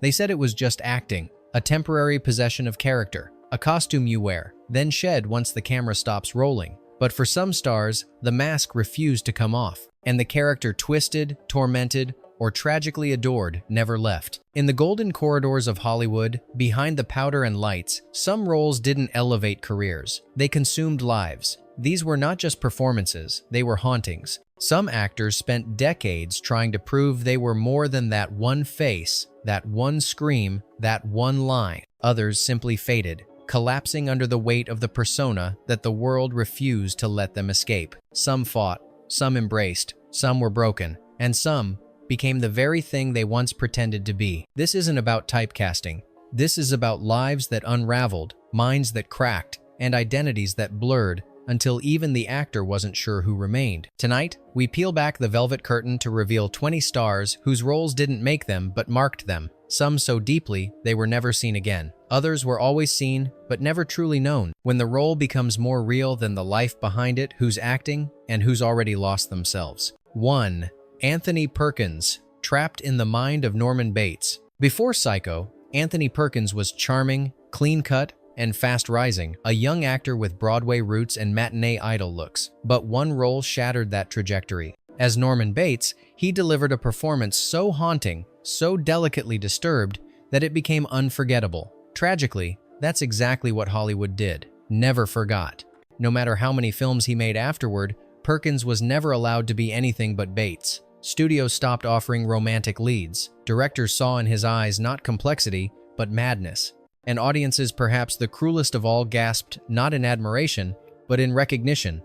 They said it was just acting, a temporary possession of character, a costume you wear, then shed once the camera stops rolling. But for some stars, the mask refused to come off, and the character twisted, tormented, or tragically adored never left. In the golden corridors of Hollywood, behind the powder and lights, some roles didn't elevate careers. They consumed lives. These were not just performances, they were hauntings. Some actors spent decades trying to prove they were more than that one face, that one scream, that one line. Others simply faded, collapsing under the weight of the persona that the world refused to let them escape. Some fought, some embraced, some were broken, and some became the very thing they once pretended to be. This isn't about typecasting. This is about lives that unraveled, minds that cracked, and identities that blurred until even the actor wasn't sure who remained. Tonight, we peel back the velvet curtain to reveal 20 stars whose roles didn't make them but marked them. Some so deeply they were never seen again. Others were always seen but never truly known. When the role becomes more real than the life behind it, who's acting and who's already lost themselves. 1. Anthony Perkins, trapped in the mind of Norman Bates. Before Psycho, Anthony Perkins was charming, clean-cut, and fast-rising, a young actor with Broadway roots and matinee idol looks. But one role shattered that trajectory. As Norman Bates, he delivered a performance so haunting, so delicately disturbed, that it became unforgettable. Tragically, that's exactly what Hollywood did. Never forgot. No matter how many films he made afterward, Perkins was never allowed to be anything but Bates. Studios stopped offering romantic leads. Directors saw in his eyes not complexity, but madness. And audiences, perhaps the cruelest of all, gasped not in admiration, but in recognition.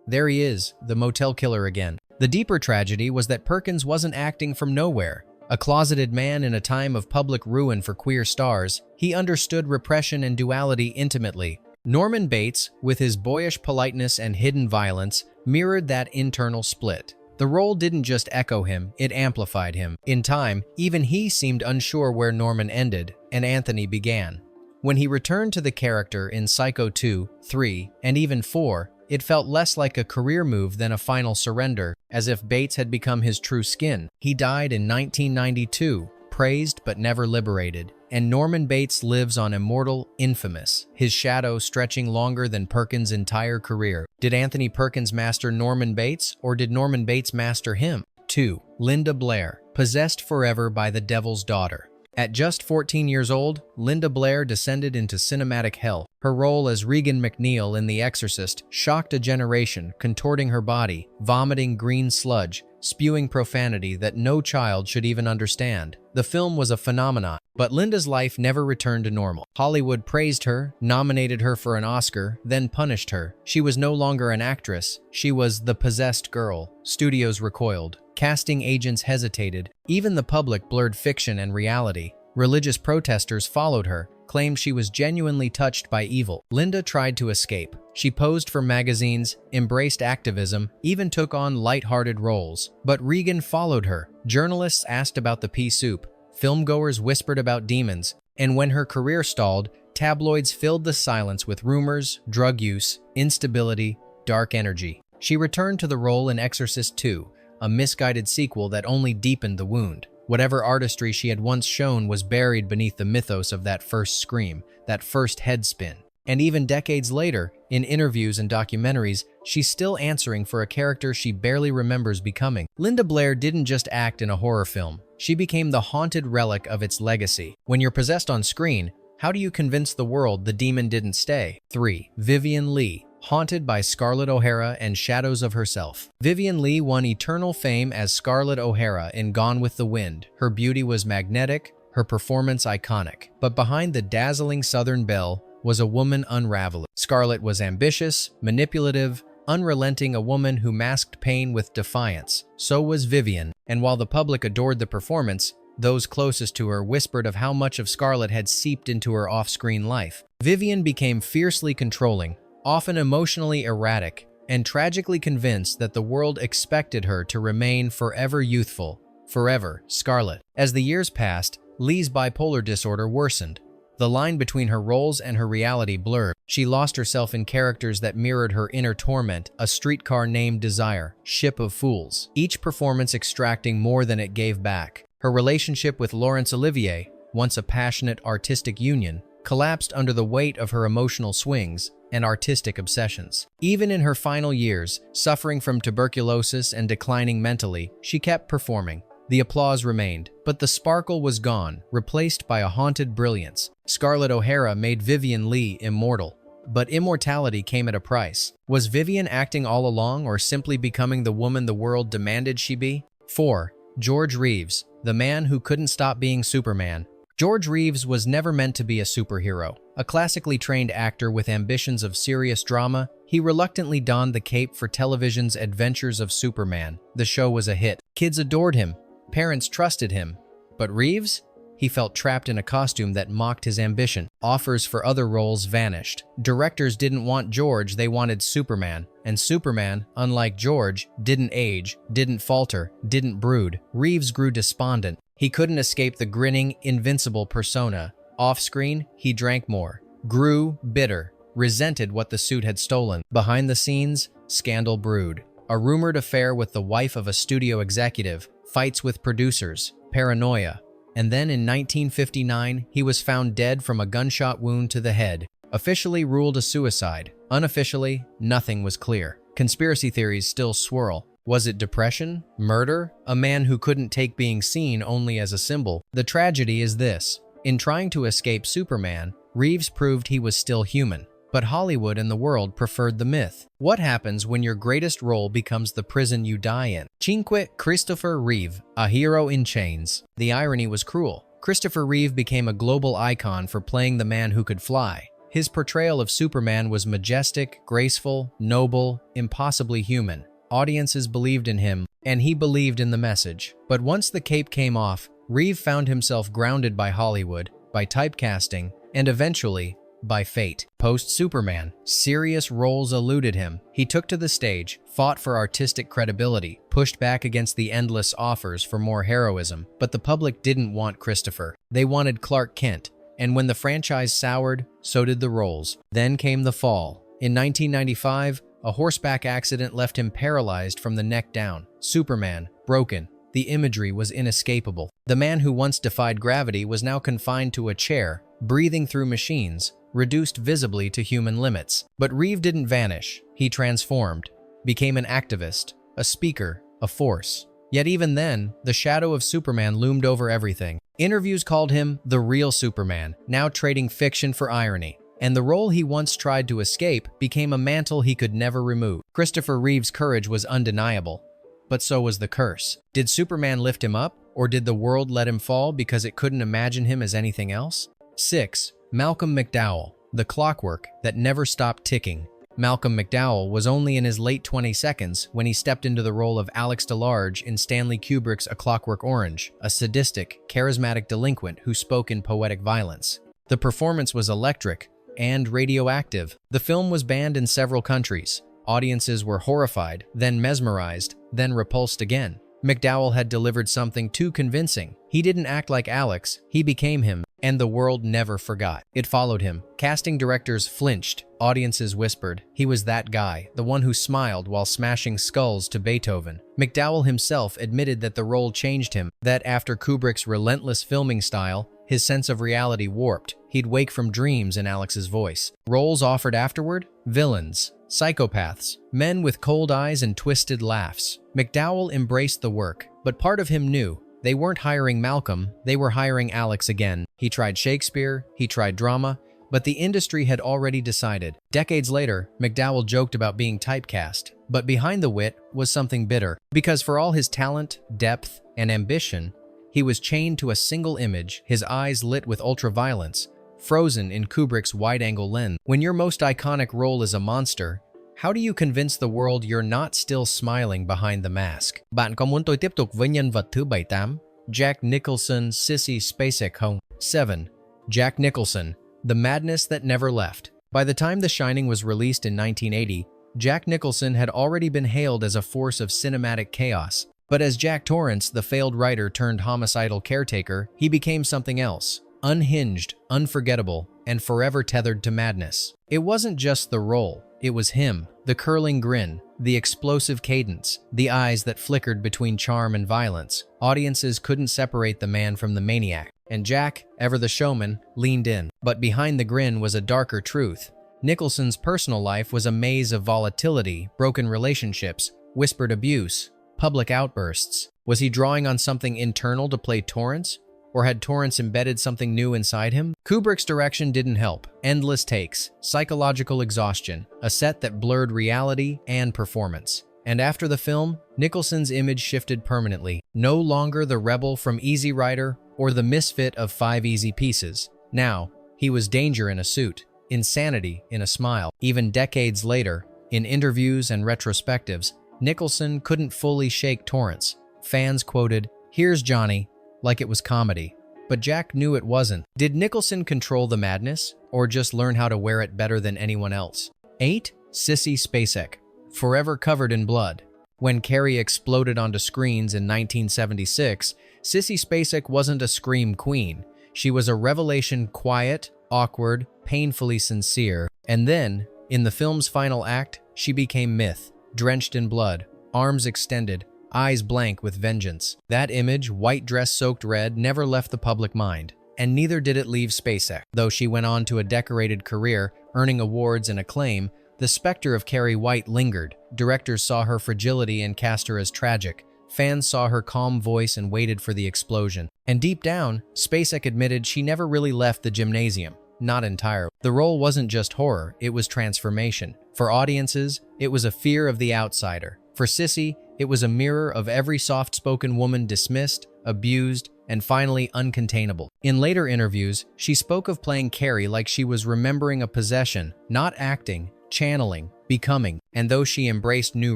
There he is, the motel killer again. The deeper tragedy was that Perkins wasn't acting from nowhere. A closeted man in a time of public ruin for queer stars, he understood repression and duality intimately. Norman Bates, with his boyish politeness and hidden violence, mirrored that internal split. The role didn't just echo him, it amplified him. In time, even he seemed unsure where Norman ended and Anthony began. When he returned to the character in Psycho 2, 3, and even 4, it felt less like a career move than a final surrender, as if Bates had become his true skin. He died in 1992, praised but never liberated, and Norman Bates lives on immortal, infamous, his shadow stretching longer than Perkins' entire career. Did Anthony Perkins master Norman Bates, or did Norman Bates master him? 2. Linda Blair, possessed forever by the devil's daughter. At just 14 years old, Linda Blair descended into cinematic hell. Her role as Regan McNeil in The Exorcist shocked a generation, contorting her body, vomiting green sludge, spewing profanity that no child should even understand. The film was a phenomenon, but Linda's life never returned to normal. Hollywood praised her, nominated her for an Oscar, then punished her. She was no longer an actress. She was the possessed girl. Studios recoiled. Casting agents hesitated. Even the public blurred fiction and reality. Religious protesters followed her, claimed she was genuinely touched by evil. Linda tried to escape. She posed for magazines, embraced activism, even took on light-hearted roles. But Regan followed her. Journalists asked about the pea soup. Filmgoers whispered about demons. And when her career stalled, tabloids filled the silence with rumors, drug use, instability, dark energy. She returned to the role in Exorcist 2, a misguided sequel that only deepened the wound. Whatever artistry she had once shown was buried beneath the mythos of that first scream, that first head spin. And even decades later, in interviews and documentaries, she's still answering for a character she barely remembers becoming. Linda Blair didn't just act in a horror film. She became the haunted relic of its legacy. When you're possessed on screen, how do you convince the world the demon didn't stay? 3. Vivien Leigh, haunted by Scarlett O'Hara and shadows of herself. Vivien Leigh won eternal fame as Scarlett O'Hara in Gone with the Wind. Her beauty was magnetic, her performance iconic. But behind the dazzling Southern belle was a woman unraveling. Scarlett was ambitious, manipulative, unrelenting, a woman who masked pain with defiance. So was Vivien, and while the public adored the performance, those closest to her whispered of how much of Scarlett had seeped into her off-screen life. Vivien became fiercely controlling, often emotionally erratic, and tragically convinced that the world expected her to remain forever youthful, forever Scarlett. As the years passed, Leigh's bipolar disorder worsened. The line between her roles and her reality blurred. She lost herself in characters that mirrored her inner torment, A Streetcar Named Desire, Ship of Fools, each performance extracting more than it gave back. Her relationship with Laurence Olivier, once a passionate artistic union, collapsed under the weight of her emotional swings and artistic obsessions. Even in her final years, suffering from tuberculosis and declining mentally, she kept performing. The applause remained, but the sparkle was gone, replaced by a haunted brilliance. Scarlett O'Hara made Vivien Leigh immortal. But immortality came at a price. Was Vivien acting all along or simply becoming the woman the world demanded she be? 4. George Reeves, the man who couldn't stop being Superman. George Reeves was never meant to be a superhero. A classically trained actor with ambitions of serious drama, he reluctantly donned the cape for television's Adventures of Superman. The show was a hit. Kids adored him. Parents trusted him. But Reeves? He felt trapped in a costume that mocked his ambition. Offers for other roles vanished. Directors didn't want George, they wanted Superman. And Superman, unlike George, didn't age, didn't falter, didn't brood. Reeves grew despondent. He couldn't escape the grinning, invincible persona. Off-screen, he drank more, grew bitter, resented what the suit had stolen. Behind the scenes, scandal brewed. A rumored affair with the wife of a studio executive, fights with producers, paranoia. And then in 1959, he was found dead from a gunshot wound to the head. Officially ruled a suicide. Unofficially, nothing was clear. Conspiracy theories still swirl. Was it depression? Murder? A man who couldn't take being seen only as a symbol? The tragedy is this. In trying to escape Superman, Reeves proved he was still human. But Hollywood and the world preferred the myth. What happens when your greatest role becomes the prison you die in? Cinque Christopher Reeve, a hero in chains. The irony was cruel. Christopher Reeve became a global icon for playing the man who could fly. His portrayal of Superman was majestic, graceful, noble, impossibly human. Audiences believed in him, and he believed in the message. But once the cape came off, Reeve found himself grounded by Hollywood, by typecasting, and eventually, by fate. Post-Superman, serious roles eluded him. He took to the stage, fought for artistic credibility, pushed back against the endless offers for more heroism. But the public didn't want Christopher. They wanted Clark Kent. And when the franchise soured, so did the roles. Then came the fall. In 1995, a horseback accident left him paralyzed from the neck down. Superman, broken. The imagery was inescapable. The man who once defied gravity was now confined to a chair, breathing through machines, reduced visibly to human limits. But Reeve didn't vanish. He transformed, became an activist, a speaker, a force. Yet even then, the shadow of Superman loomed over everything. Interviews called him the real Superman, now trading fiction for irony. And the role he once tried to escape became a mantle he could never remove. Christopher Reeve's courage was undeniable, but so was the curse. Did Superman lift him up, or did the world let him fall because it couldn't imagine him as anything else? 6. Malcolm McDowell, the clockwork that never stopped ticking. Malcolm McDowell was only in his late 22nd when he stepped into the role of Alex DeLarge in Stanley Kubrick's A Clockwork Orange, a sadistic, charismatic delinquent who spoke in poetic violence. The performance was electric and radioactive. The film was banned in several countries. Audiences were horrified, then mesmerized, then repulsed again. McDowell had delivered something too convincing. He didn't act like Alex, he became him, and the world never forgot. It followed him. Casting directors flinched, audiences whispered. He was that guy, the one who smiled while smashing skulls to Beethoven. McDowell himself admitted that the role changed him, that after Kubrick's relentless filming style, his sense of reality warped. He'd wake from dreams in Alex's voice. Roles offered afterward? Villains, psychopaths, men with cold eyes and twisted laughs. McDowell embraced the work, but part of him knew they weren't hiring Malcolm, they were hiring Alex again. He tried Shakespeare, he tried drama, but the industry had already decided. Decades later, McDowell joked about being typecast, but behind the wit was something bitter. Because for all his talent, depth, and ambition, he was chained to a single image, his eyes lit with ultraviolence, frozen in Kubrick's wide-angle lens. When your most iconic role is a monster, how do you convince the world you're not still smiling behind the mask? Bạn có muốn tôi tiếp tục với nhân vật thứ 78? Jack Nicholson, Sissy Spacek không? 7. Jack Nicholson, The Madness That Never Left. By the time The Shining was released in 1980, Jack Nicholson had already been hailed as a force of cinematic chaos. But as Jack Torrance, the failed writer turned homicidal caretaker, he became something else. Unhinged, unforgettable, and forever tethered to madness. It wasn't just the role, it was him. The curling grin, the explosive cadence, the eyes that flickered between charm and violence. Audiences couldn't separate the man from the maniac. And Jack, ever the showman, leaned in. But behind the grin was a darker truth. Nicholson's personal life was a maze of volatility, broken relationships, whispered abuse, public outbursts. Was he drawing on something internal to play Torrance? Or had Torrance embedded something new inside him? Kubrick's direction didn't help. Endless takes, psychological exhaustion, a set that blurred reality and performance. And after the film, Nicholson's image shifted permanently. No longer the rebel from Easy Rider or the misfit of 5 Easy Pieces. Now, he was danger in a suit, insanity in a smile. Even decades later, in interviews and retrospectives, Nicholson couldn't fully shake Torrance. Fans quoted, "Here's Johnny," like it was comedy. But Jack knew it wasn't. Did Nicholson control the madness, or just learn how to wear it better than anyone else? 8. Sissy Spacek, forever covered in blood. When Carrie exploded onto screens in 1976, Sissy Spacek wasn't a scream queen. She was a revelation, quiet, awkward, painfully sincere. And then, in the film's final act, she became myth, drenched in blood, arms extended, eyes blank with vengeance. That image, white dress soaked red, never left the public mind. And neither did it leave Spacek. Though she went on to a decorated career, earning awards and acclaim, the specter of Carrie White lingered. Directors saw her fragility and cast her as tragic. Fans saw her calm voice and waited for the explosion. And deep down, Spacek admitted she never really left the gymnasium. Not entirely. The role wasn't just horror, it was transformation. For audiences, it was a fear of the outsider. For Sissy, it was a mirror of every soft-spoken woman dismissed, abused, and finally uncontainable. In later interviews, she spoke of playing Carrie like she was remembering a possession, not acting, channeling, becoming. And though she embraced new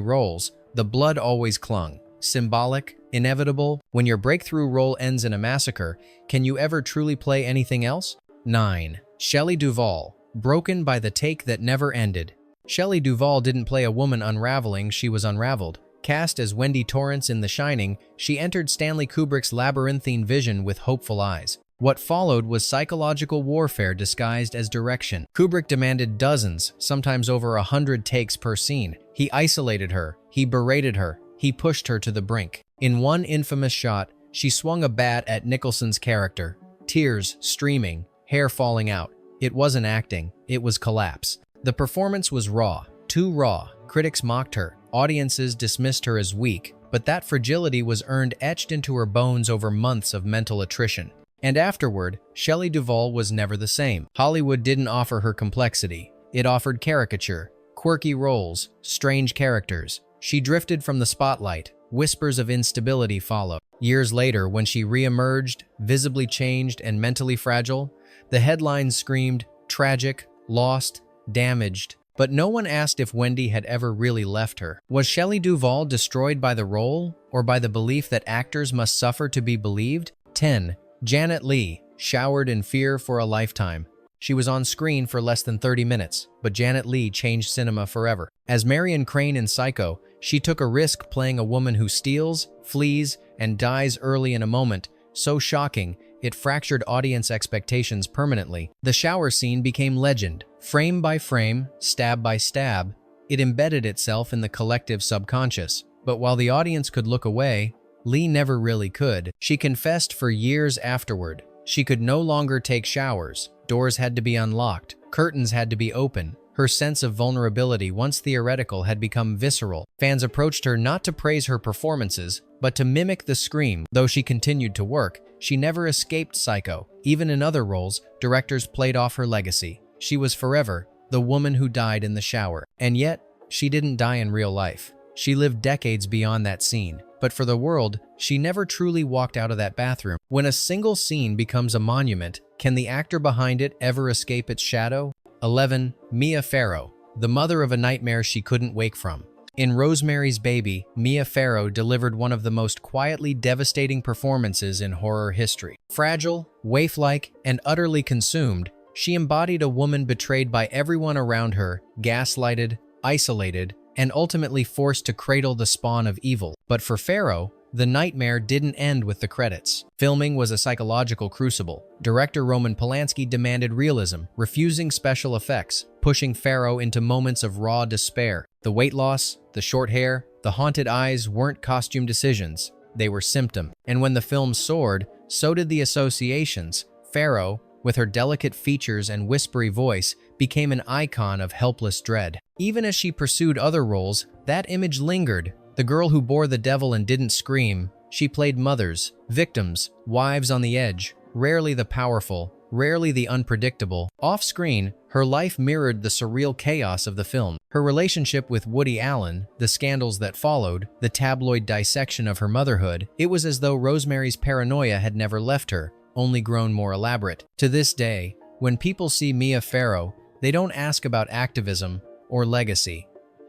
roles, the blood always clung. Symbolic, inevitable. When your breakthrough role ends in a massacre, can you ever truly play anything else? 9. Shelley Duvall, broken by the take that never ended. Shelley Duvall didn't play a woman unraveling, she was unraveled. Cast as Wendy Torrance in The Shining, she entered Stanley Kubrick's labyrinthine vision with hopeful eyes. What followed was psychological warfare disguised as direction. Kubrick demanded dozens, sometimes over 100 takes per scene. He isolated her, he berated her, he pushed her to the brink. In one infamous shot, she swung a bat at Nicholson's character, tears streaming, hair falling out. It wasn't acting, it was collapse. The performance was raw, too raw. Critics mocked her, audiences dismissed her as weak, but that fragility was etched into her bones over months of mental attrition. And afterward, Shelley Duvall was never the same. Hollywood didn't offer her complexity. It offered caricature, quirky roles, strange characters. She drifted from the spotlight. Whispers of instability followed. Years later, when she re-emerged, visibly changed and mentally fragile, the headlines screamed, tragic, lost, damaged. But no one asked if Wendy had ever really left her. Was Shelley Duvall destroyed by the role, or by the belief that actors must suffer to be believed? 10. Janet Leigh, showered in fear for a lifetime. She was on screen for less than 30 minutes, but Janet Leigh changed cinema forever. As Marion Crane in Psycho, she took a risk playing a woman who steals, flees, and dies early in a moment, so shocking, it fractured audience expectations permanently. The shower scene became legend. Frame by frame, stab by stab, it embedded itself in the collective subconscious. But while the audience could look away, Leigh never really could. She confessed for years afterward. She could no longer take showers. Doors had to be unlocked. Curtains had to be open. Her sense of vulnerability, once theoretical, had become visceral. Fans approached her not to praise her performances, but to mimic the scream. Though she continued to work, she never escaped Psycho. Even in other roles, directors played off her legacy. She was forever the woman who died in the shower. And yet, she didn't die in real life. She lived decades beyond that scene. But for the world, she never truly walked out of that bathroom. When a single scene becomes a monument, can the actor behind it ever escape its shadow? 11. Mia Farrow, the mother of a nightmare she couldn't wake from. In Rosemary's Baby, Mia Farrow delivered one of the most quietly devastating performances in horror history. Fragile, waif-like, and utterly consumed, she embodied a woman betrayed by everyone around her, gaslighted, isolated, and ultimately forced to cradle the spawn of evil. But for Farrow, the nightmare didn't end with the credits. Filming was a psychological crucible. Director Roman Polanski demanded realism, refusing special effects, pushing Farrow into moments of raw despair. The weight loss, the short hair, the haunted eyes weren't costume decisions. They were symptom. And when the film soared, so did the associations. Pharaoh, with her delicate features and whispery voice, became an icon of helpless dread. Even as she pursued other roles, that image lingered. The girl who bore the devil and didn't scream. She played mothers, victims, wives on the edge, rarely the powerful, rarely the unpredictable. Off-screen, her life mirrored the surreal chaos of the film. Her relationship with Woody Allen, the scandals that followed, the tabloid dissection of her motherhood, it was as though Rosemary's paranoia had never left her, only grown more elaborate. To this day, when people see Mia Farrow, they don't ask about activism or legacy.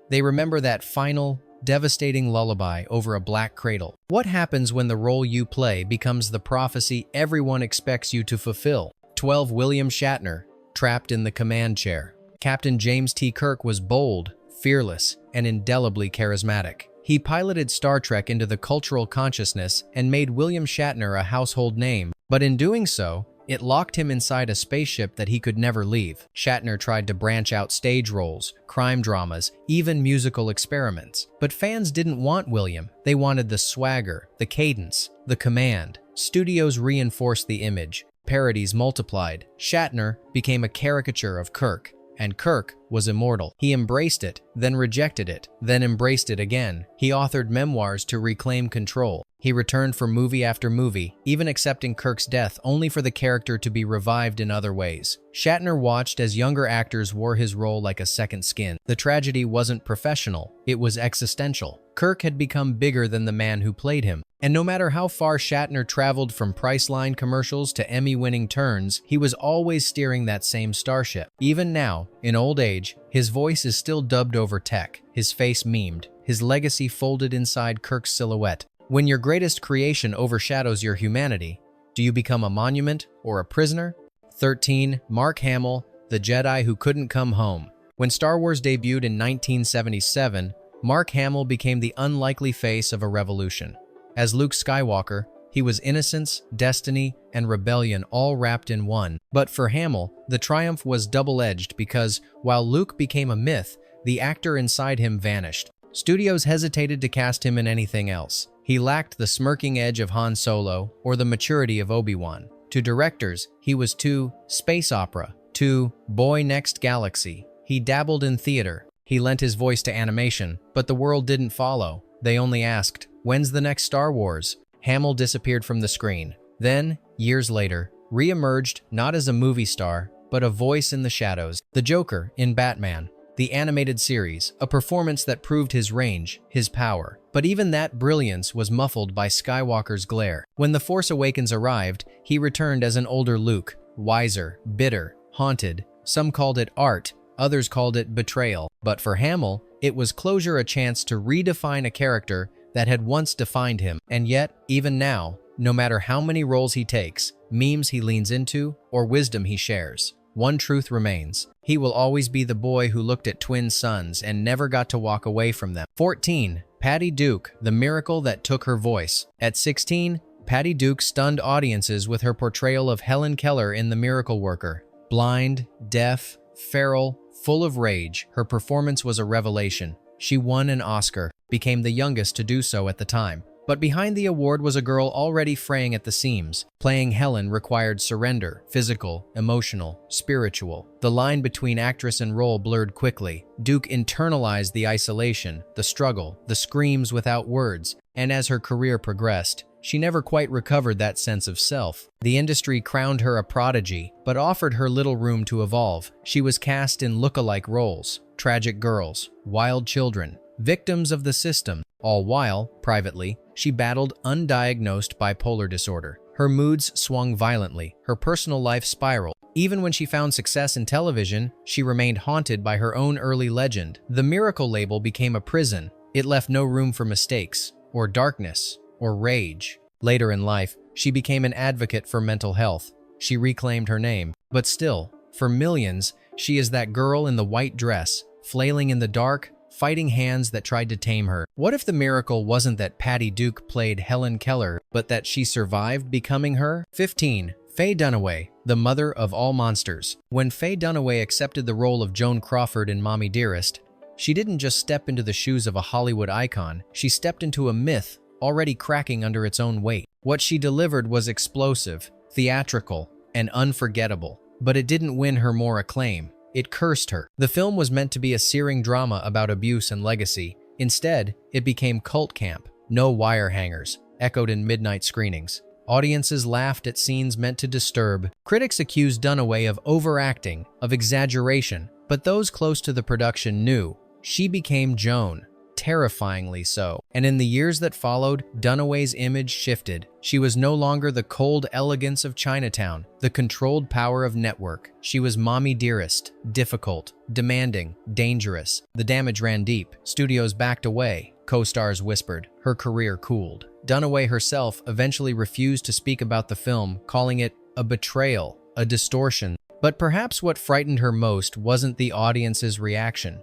They remember that final, devastating lullaby over a black cradle. What happens when the role you play becomes the prophecy everyone expects you to fulfill? 12. William Shatner, trapped in the command chair. Captain James T. Kirk was bold, fearless, and indelibly charismatic. He piloted Star Trek into the cultural consciousness and made William Shatner a household name, but in doing so, it locked him inside a spaceship that he could never leave. Shatner tried to branch out stage roles, crime dramas, even musical experiments. But fans didn't want William. They wanted the swagger, the cadence, the command. Studios reinforced the image. Parodies multiplied. Shatner became a caricature of Kirk, and Kirk was immortal. He embraced it, then rejected it, then embraced it again. He authored memoirs to reclaim control. He returned for movie after movie, even accepting Kirk's death only for the character to be revived in other ways. Shatner watched as younger actors wore his role like a second skin. The tragedy wasn't professional, it was existential. Kirk had become bigger than the man who played him. And no matter how far Shatner traveled from Priceline commercials to Emmy-winning turns, he was always steering that same starship. Even now, in old age, his voice is still dubbed over tech, his face memed, his legacy folded inside Kirk's silhouette. When your greatest creation overshadows your humanity, do you become a monument or a prisoner? 13. Mark Hamill, the Jedi who couldn't come home. When Star Wars debuted in 1977, Mark Hamill became the unlikely face of a revolution. As Luke Skywalker, he was innocence, destiny, and rebellion all wrapped in one. But for Hamill, the triumph was double-edged because, while Luke became a myth, the actor inside him vanished. Studios hesitated to cast him in anything else. He lacked the smirking edge of Han Solo or the maturity of Obi-Wan. To directors, he was too space opera, too boy next galaxy. He dabbled in theater. He lent his voice to animation, but the world didn't follow. They only asked, "When's the next Star Wars?" Hamill disappeared from the screen. Then, years later, re-emerged not as a movie star, but a voice in the shadows. The Joker in Batman, the animated series, a performance that proved his range, his power. But even that brilliance was muffled by Skywalker's glare. When The Force Awakens arrived, he returned as an older Luke, wiser, bitter, haunted. Some called it art, others called it betrayal. But for Hamill, it was closure, a chance to redefine a character that had once defined him. And yet, even now, no matter how many roles he takes, memes he leans into, or wisdom he shares, one truth remains. He will always be the boy who looked at twin suns and never got to walk away from them. 14. Patty Duke, the miracle that took her voice. At 16, Patty Duke stunned audiences with her portrayal of Helen Keller in The Miracle Worker. Blind, deaf, feral, full of rage, her performance was a revelation. She won an Oscar, became the youngest to do so at the time. But behind the award was a girl already fraying at the seams. Playing Helen required surrender, physical, emotional, spiritual. The line between actress and role blurred quickly. Duke internalized the isolation, the struggle, the screams without words, and as her career progressed, she never quite recovered that sense of self. The industry crowned her a prodigy, but offered her little room to evolve. She was cast in look-alike roles, tragic girls, wild children, victims of the system, all while, privately, she battled undiagnosed bipolar disorder. Her moods swung violently, her personal life spiraled. Even when she found success in television, she remained haunted by her own early legend. The Miracle label became a prison. It left no room for mistakes, or darkness, or rage. Later in life, she became an advocate for mental health. She reclaimed her name. But still, for millions, she is that girl in the white dress, flailing in the dark, fighting hands that tried to tame her. What if the miracle wasn't that Patty Duke played Helen Keller, but that she survived becoming her? 15. Faye Dunaway, the mother of all monsters. When Faye Dunaway accepted the role of Joan Crawford in Mommy Dearest, she didn't just step into the shoes of a Hollywood icon, she stepped into a myth already cracking under its own weight. What she delivered was explosive, theatrical, and unforgettable. But it didn't win her more acclaim. It cursed her. The film was meant to be a searing drama about abuse and legacy. Instead, it became cult camp. No wire hangers, echoed in midnight screenings. Audiences laughed at scenes meant to disturb. Critics accused Dunaway of overacting, of exaggeration, but those close to the production knew she became Joan. Terrifyingly so. And in the years that followed, Dunaway's image shifted. She was no longer the cold elegance of Chinatown, the controlled power of network. She was mommy dearest, difficult, demanding, dangerous. The damage ran deep. Studios backed away. Co-stars whispered. Her career cooled. Dunaway herself eventually refused to speak about the film, calling it a betrayal, a distortion. But perhaps what frightened her most wasn't the audience's reaction.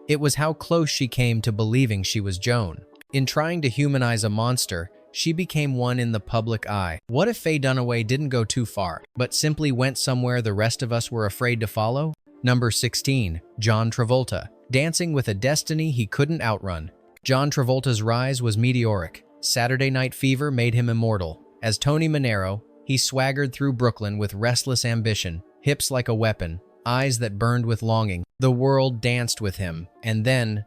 It was how close she came to believing she was Joan. In trying to humanize a monster, she became one in the public eye. What if Faye Dunaway didn't go too far, but simply went somewhere the rest of us were afraid to follow? Number 16. John Travolta. Dancing with a destiny he couldn't outrun. John Travolta's rise was meteoric. Saturday Night Fever made him immortal. As Tony Manero, he swaggered through Brooklyn with restless ambition, hips like a weapon, eyes that burned with longing. The world danced with him, and then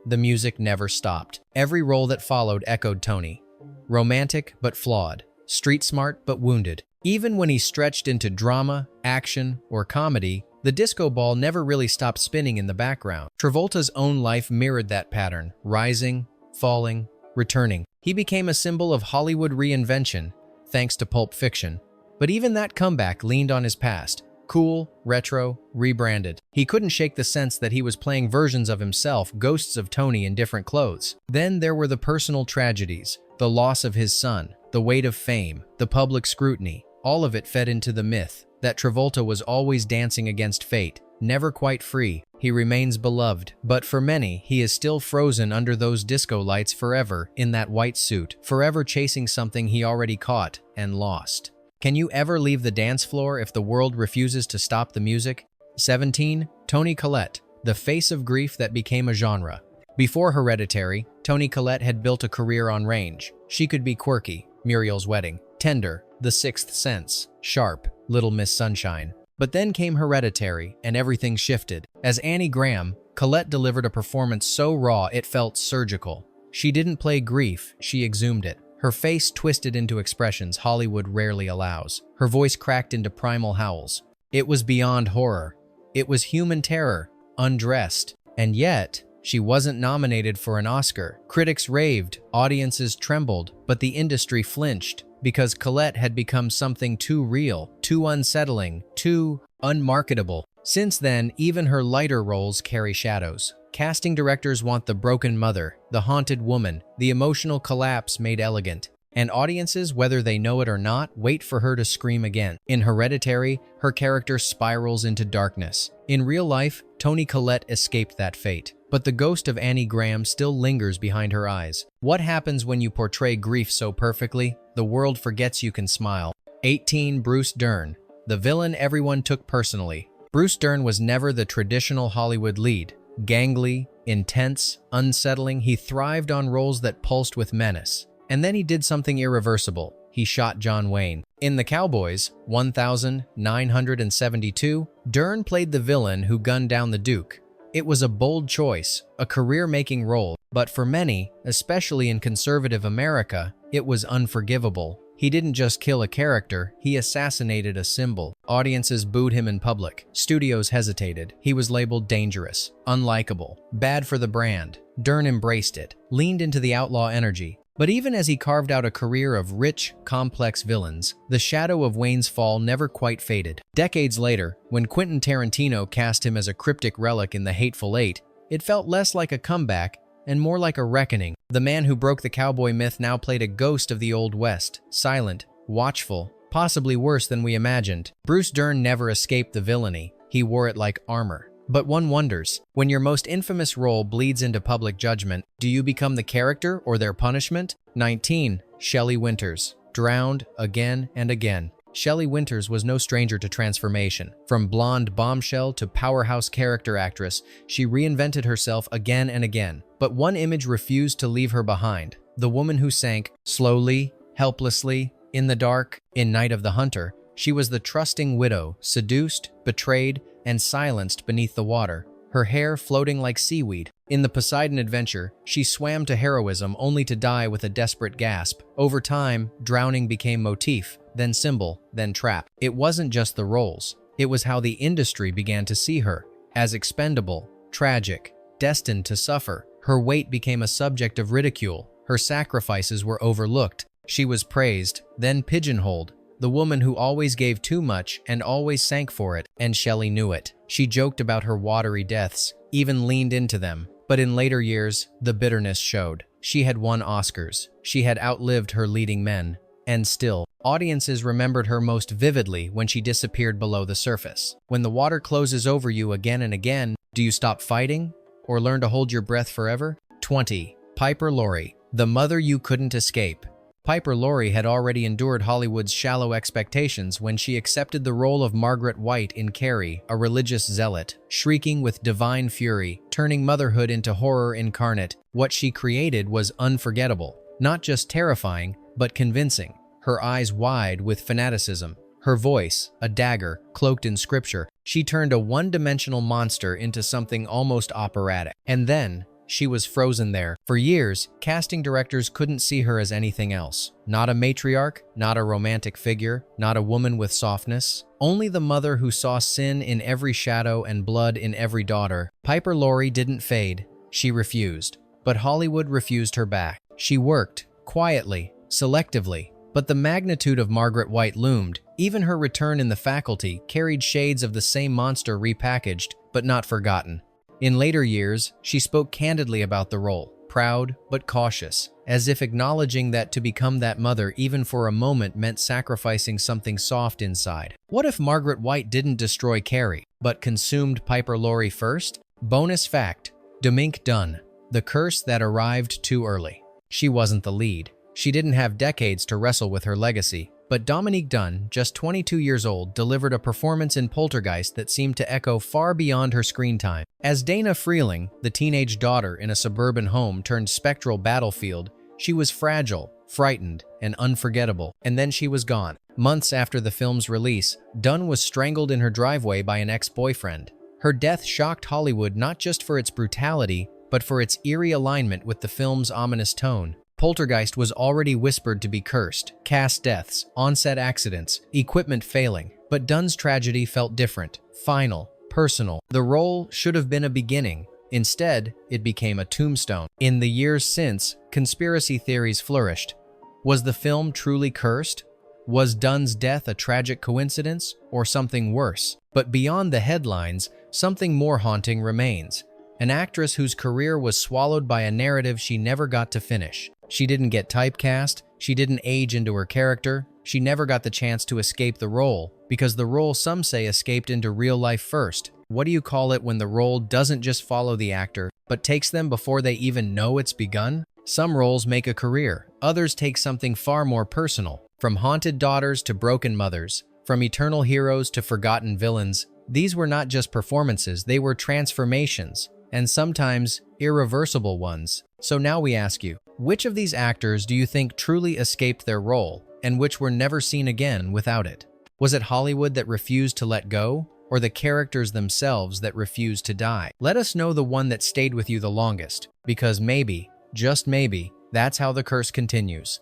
the music never stopped. Every role that followed echoed Tony. Romantic but flawed, street smart but wounded. Even when he stretched into drama, action, or comedy, the disco ball never really stopped spinning in the background. Travolta's own life mirrored that pattern, rising, falling, returning. He became a symbol of Hollywood reinvention, thanks to Pulp Fiction. But even that comeback leaned on his past. Cool, retro, rebranded. He couldn't shake the sense that he was playing versions of himself, ghosts of Tony in different clothes. Then there were the personal tragedies, the loss of his son, the weight of fame, the public scrutiny. All of it fed into the myth that Travolta was always dancing against fate, never quite free. He remains beloved, but for many, he is still frozen under those disco lights forever in that white suit, forever chasing something he already caught and lost. Can you ever leave the dance floor if the world refuses to stop the music? 17. Toni Collette, the face of grief that became a genre. Before Hereditary, Toni Collette had built a career on range. She could be quirky, Muriel's Wedding, tender, The Sixth Sense, sharp, Little Miss Sunshine. But then came Hereditary, and everything shifted. As Annie Graham, Collette delivered a performance so raw it felt surgical. She didn't play grief, she exhumed it. Her face twisted into expressions Hollywood rarely allows. Her voice cracked into primal howls. It was beyond horror. It was human terror, undressed. And yet, she wasn't nominated for an Oscar. Critics raved, audiences trembled, but the industry flinched because Collette had become something too real, too unsettling, too unmarketable. Since then, even her lighter roles carry shadows. Casting directors want the broken mother, the haunted woman, the emotional collapse made elegant. And audiences, whether they know it or not, wait for her to scream again. In Hereditary, her character spirals into darkness. In real life, Toni Collette escaped that fate. But the ghost of Annie Graham still lingers behind her eyes. What happens when you portray grief so perfectly? The world forgets you can smile. 18. Bruce Dern, the villain everyone took personally. Bruce Dern was never the traditional Hollywood lead. Gangly, intense, unsettling, he thrived on roles that pulsed with menace. And then he did something irreversible. He shot John Wayne. In The Cowboys, 1972, Dern played the villain who gunned down the Duke. It was a bold choice, a career-making role, but for many, especially in conservative America, it was unforgivable. He didn't just kill a character, he assassinated a symbol. Audiences booed him in public. Studios hesitated. He was labeled dangerous, unlikable, bad for the brand. Dern embraced it, leaned into the outlaw energy. But even as he carved out a career of rich, complex villains, the shadow of Wayne's fall never quite faded. Decades later, when Quentin Tarantino cast him as a cryptic relic in The Hateful Eight, it felt less like a comeback and more like a reckoning. The man who broke the cowboy myth now played a ghost of the Old West, silent, watchful, possibly worse than we imagined. Bruce Dern never escaped the villainy. He wore it like armor. But one wonders, when your most infamous role bleeds into public judgment, do you become the character or their punishment? 19. Shelley Winters, drowned again and again. Shelley Winters was no stranger to transformation. From blonde bombshell to powerhouse character actress, she reinvented herself again and again. But one image refused to leave her behind. The woman who sank slowly helplessly, in the dark. In Night of the Hunter, she was the trusting widow, seduced, betrayed, and silenced beneath the water, her hair floating like seaweed. In the Poseidon Adventure, she swam to heroism only to die with a desperate gasp. Over time, drowning became motif, then symbol, then trap. It wasn't just the roles. It was how the industry began to see her, as expendable, tragic, destined to suffer. Her weight became a subject of ridicule. Her sacrifices were overlooked. She was praised, then pigeonholed. The woman who always gave too much and always sank for it, and Shelley knew it. She joked about her watery deaths, even leaned into them. But in later years, the bitterness showed. She had won Oscars. She had outlived her leading men. And still, audiences remembered her most vividly when she disappeared below the surface. When the water closes over you again and again, do you stop fighting? Or learn to hold your breath forever? 20. Piper Laurie, the mother you couldn't escape. Piper Laurie had already endured Hollywood's shallow expectations when she accepted the role of Margaret White in Carrie, a religious zealot, shrieking with divine fury, turning motherhood into horror incarnate. What she created was unforgettable, not just terrifying, but convincing. Her eyes wide with fanaticism, her voice a dagger cloaked in scripture. She turned a one-dimensional monster into something almost operatic. And then, she was frozen there. For years, casting directors couldn't see her as anything else. Not a matriarch, not a romantic figure, not a woman with softness. Only the mother who saw sin in every shadow and blood in every daughter. Piper Laurie didn't fade. She refused. But Hollywood refused her back. She worked, quietly, selectively. But the magnitude of Margaret White loomed. Even her return in The Faculty carried shades of the same monster repackaged, but not forgotten. In later years, she spoke candidly about the role, proud but cautious, as if acknowledging that to become that mother even for a moment meant sacrificing something soft inside. What if Margaret White didn't destroy Carrie, but consumed Piper Laurie first? Bonus fact: Dominique Dunne, the curse that arrived too early. She wasn't the lead. She didn't have decades to wrestle with her legacy. But Dominique Dunne, just 22 years old, delivered a performance in Poltergeist that seemed to echo far beyond her screen time. As Dana Freeling, the teenage daughter in a suburban home turned spectral battlefield, she was fragile, frightened, and unforgettable. And then she was gone. Months after the film's release, Dunne was strangled in her driveway by an ex-boyfriend. Her death shocked Hollywood not just for its brutality, but for its eerie alignment with the film's ominous tone. Poltergeist was already whispered to be cursed, cast deaths, on-set accidents, equipment failing. But Dunne's tragedy felt different, final, personal. The role should have been a beginning. Instead, it became a tombstone. In the years since, conspiracy theories flourished. Was the film truly cursed? Was Dunne's death a tragic coincidence, or something worse? But beyond the headlines, something more haunting remains. An actress whose career was swallowed by a narrative she never got to finish. She didn't get typecast, she didn't age into her character, she never got the chance to escape the role, because the role, some say, escaped into real life first. What do you call it when the role doesn't just follow the actor, but takes them before they even know it's begun? Some roles make a career, others take something far more personal. From haunted daughters to broken mothers, from eternal heroes to forgotten villains, these were not just performances, they were transformations, and sometimes irreversible ones. So now we ask you, which of these actors do you think truly escaped their role, and which were never seen again without it? Was it Hollywood that refused to let go, or the characters themselves that refused to die? Let us know the one that stayed with you the longest, because maybe, just maybe, that's how the curse continues.